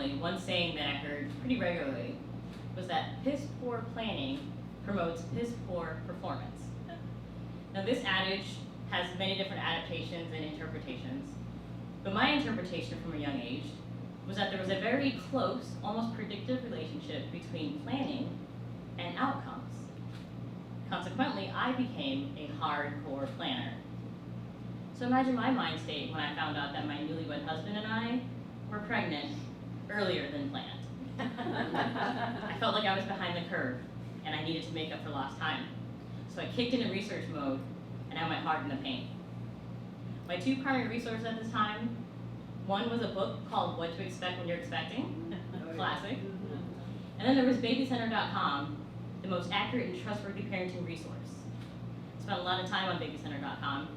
Consequently, one saying that I heard pretty regularly was that piss poor planning promotes piss poor performance. Now this adage has many different adaptations and interpretations, but my interpretation from a young age was that there was a very close, almost predictive relationship between planning and outcomes. Consequently, I became a hardcore planner. So imagine my mind state when I found out that my newlywed husband and I were pregnant earlier than planned. I felt like I was behind the curve and I needed to make up for lost time. So I kicked into research mode and had my heart in the paint. My two primary resources at this time, one was a book called What to Expect When You're Expecting, classic. And then there was babycenter.com, the most accurate and trustworthy parenting resource. I spent a lot of time on babycenter.com,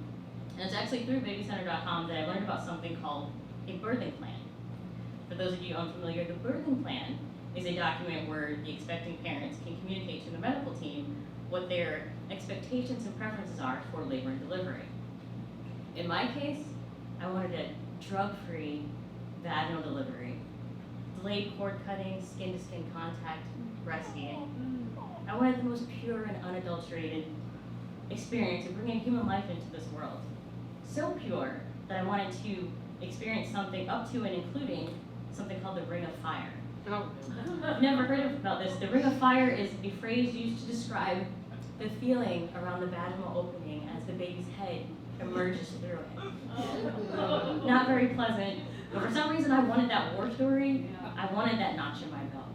and it's actually through babycenter.com that I learned about something called a birthing plan. For those of you unfamiliar, the birthing plan is a document where the expecting parents can communicate to the medical team what their expectations and preferences are for labor and delivery. In my case, I wanted a drug-free vaginal delivery, delayed cord cutting, skin-to-skin contact, breastfeeding. I wanted the most pure and unadulterated experience of bringing human life into this world. So pure that I wanted to experience something up to and including something called the Ring of Fire. I've never heard about this. The Ring of Fire is a phrase used to describe the feeling around the vaginal opening as the baby's head emerges through it. Not very pleasant, but for some reason I wanted that war story. I wanted that notch in my belt.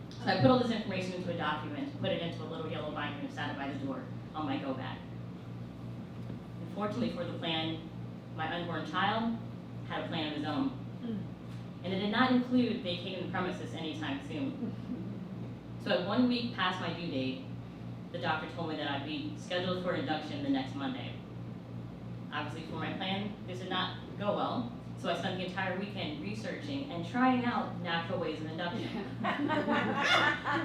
So I put all this information into a document, put it into a little yellow binder and sat it by the door on my go bag. Unfortunately for the plan, my unborn child had a plan of his own. And it did not include vacating the premises anytime soon. So at 1 week past my due date, the doctor told me that I'd be scheduled for induction the next Monday. Obviously for my plan, this did not go well, so I spent the entire weekend researching and trying out natural ways of induction.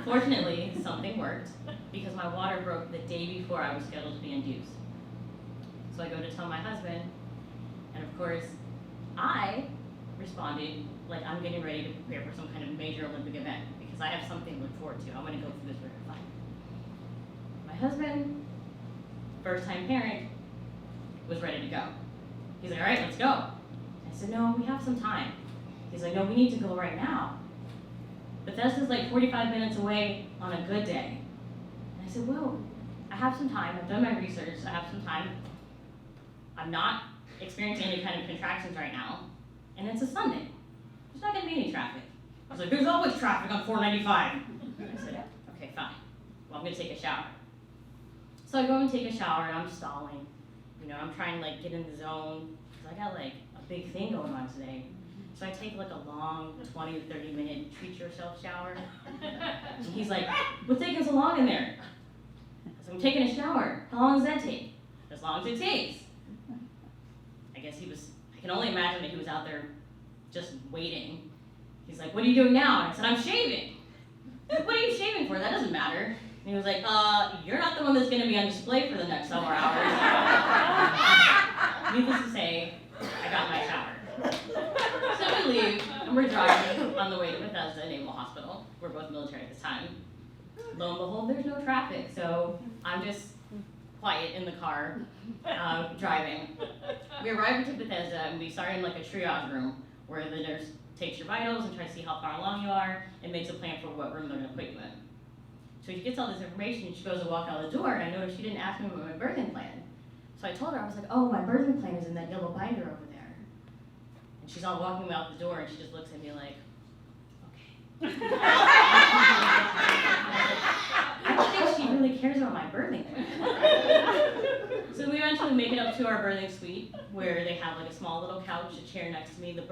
Fortunately, something worked because my water broke the day before I was scheduled to be induced. So I go to tell my husband, and of course, I responded like I'm getting ready to prepare for some kind of major Olympic event because I have something to look forward to. I want to go through this Ring of Fire. My husband, first-time parent, was ready to go. He's like, all right, let's go. I said, no, we have some time. He's like, no, we need to go right now. Bethesda's like 45 minutes away on a good day. And I said, well, I have some time. I've done my research. I have some time. I'm not experiencing any kind of contractions right now. And it's a Sunday. There's not going to be any traffic. I was like, there's always traffic on 495. I said, okay, fine. Well, I'm going to take a shower. So I go and take a shower, and I'm stalling. You know, I'm trying to like get in the zone because I got like a big thing going on today. So I take like a long 20 to 30 minute treat yourself shower. And he's like, what's taking so long in there? So I'm taking a shower. How long does that take? As long as it takes. I guess I can only imagine that he was out there just waiting. He's like, what are you doing now? And I said, I'm shaving. What are you shaving for? That doesn't matter. And he was like, you're not the one that's going to be on display for the next several hours. Needless to say, I got my shower. So we leave, and we're driving on the way to Bethesda Naval Hospital. We're both military at this time. Lo and behold, there's no traffic, so I'm just quiet in the car, driving. We arrive to Bethesda, and we start in like a triage room where the nurse takes your vitals and tries to see how far along you are and makes a plan for what room they're going to put you in. So she gets all this information, and she goes to walk out the door, and I noticed she didn't ask me about my birthing plan. So I told her, I was like, oh, my birthing plan is in that yellow binder over there. And she's all walking me out the door, and she just looks at me like, okay. I don't think she really cares about my birthing plan. So we eventually make it up to our birthing suite, where they have like a small little couch, a chair next to me, the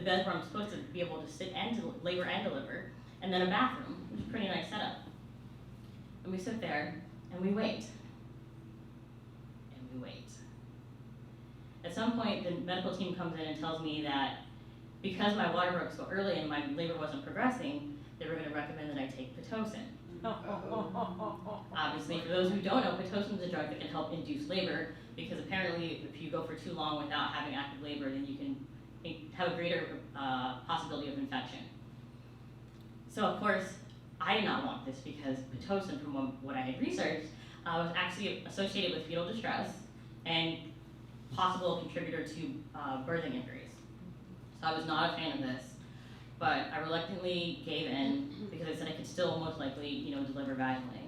bed where I'm supposed to be able to sit and labor and deliver, and then a bathroom, which is a pretty nice setup. And we sit there, and we wait. And we wait. At some point, the medical team comes in and tells me that because my water broke so early and my labor wasn't progressing, they were going to recommend that I take Pitocin. Obviously, for those who don't know, Pitocin is a drug that can help induce labor because apparently if you go for too long without having active labor, then you can have a greater possibility of infection. So of course, I did not want this because Pitocin, from what I had researched, was actually associated with fetal distress and possible contributor to birthing injuries. So I was not a fan of this, but I reluctantly gave in because I said I could still most likely, deliver vaginally.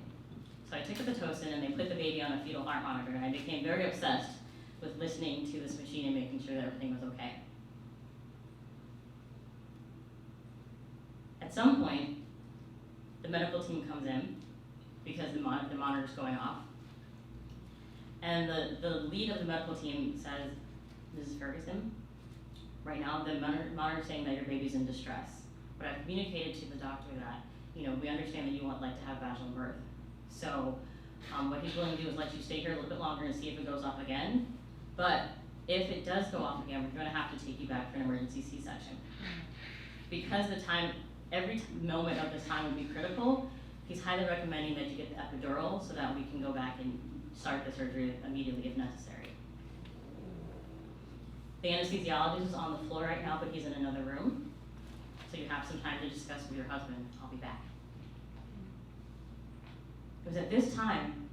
So I took the Pitocin and they put the baby on a fetal heart monitor, and I became very obsessed with listening to this machine and making sure that everything was okay. At some point, the medical team comes in because the monitor's going off. And the lead of the medical team says, Mrs. Ferguson, right now the monitor's saying that your baby's in distress. But I've communicated to the doctor that, we understand that you want to have vaginal birth. So what he's willing to do is let you stay here a little bit longer and see if it goes off again. But if it does go off again, we're going to have to take you back for an emergency C-section. Because every moment of this time would be critical, he's highly recommending that you get the epidural so that we can go back and start the surgery immediately if necessary. The anesthesiologist is on the floor right now, but he's in another room. So you have some time to discuss with your husband. I'll be back. It was at this time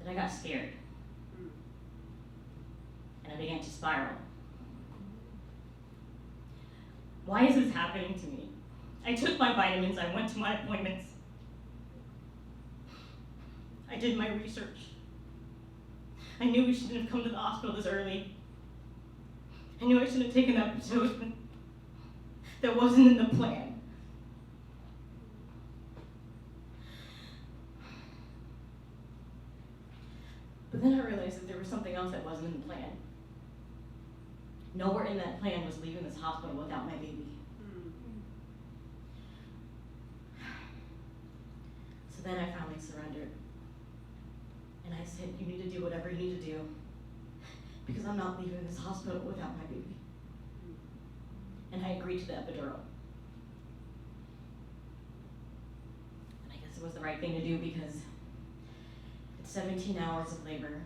that I got scared. And I began to spiral. Why is this happening to me? I took my vitamins, I went to my appointments. I did my research. I knew we shouldn't have come to the hospital this early. I knew I shouldn't have taken that Pitocin. That wasn't in the plan. But then I realized that there was something else that wasn't in the plan. Nowhere in that plan was leaving this hospital without my baby. So then I finally surrendered. And I said, you need to do whatever you need to do, because I'm not leaving this hospital without my baby. And I agreed to the epidural. And I guess it was the right thing to do because it's 17 hours of labor.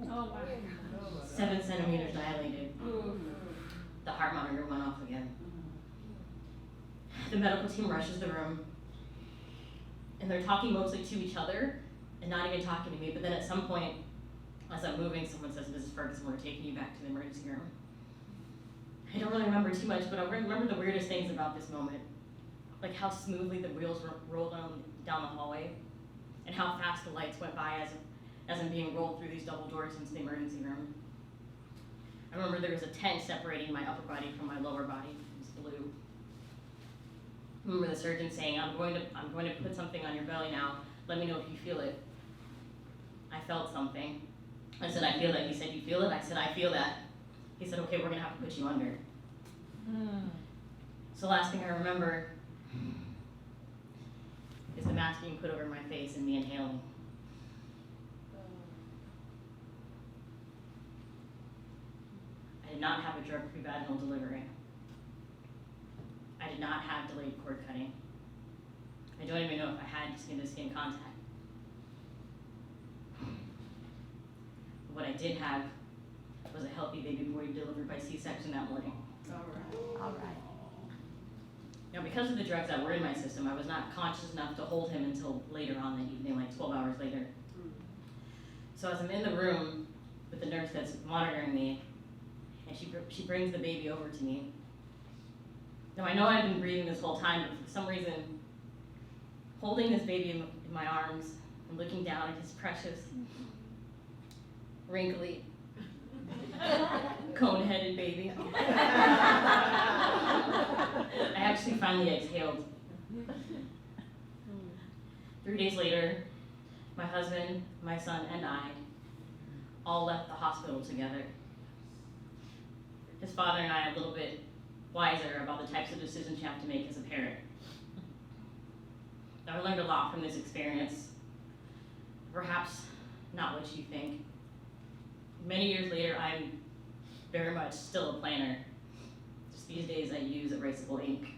Oh, 7 centimeters dilated. The heart monitor went off again. The medical team rushes the room, and they're talking mostly to each other and not even talking to me. But then at some point, as I'm moving, someone says, Mrs. Ferguson, we're taking you back to the emergency room. I don't really remember too much, but I remember the weirdest things about this moment. Like how smoothly the wheels rolled down the hallway, and how fast the lights went by as I'm being rolled through these double doors into the emergency room. I remember there was a tent separating my upper body from my lower body. It was blue. I remember the surgeon saying, I'm going to put something on your belly now. Let me know if you feel it. I felt something. I said, I feel that. He said, you feel it? I said, I feel that. He said, okay, we're going to have to put you under. So the last thing I remember is the mask being put over my face and me inhaling. I did not have a drug-free vaginal delivery. I did not have delayed cord cutting. I don't even know if I had skin-to-skin contact. What I did have was a healthy baby boy delivered by C-section that morning. all right. Now, because of the drugs that were in my system, I was not conscious enough to hold him until later on in the evening, like 12 hours later. So as I'm in the room with the nurse that's monitoring me, and she brings the baby over to me. Now, I know I've been breathing this whole time, but for some reason, holding this baby in my arms and looking down at his precious, wrinkly, cone-headed baby, I actually finally exhaled. 3 days later, my husband, my son, and I all left the hospital together. His father and I are a little bit wiser about the types of decisions you have to make as a parent. I learned a lot from this experience. Perhaps not what you think. Many years later, I'm very much still a planner. Just these days I use erasable ink.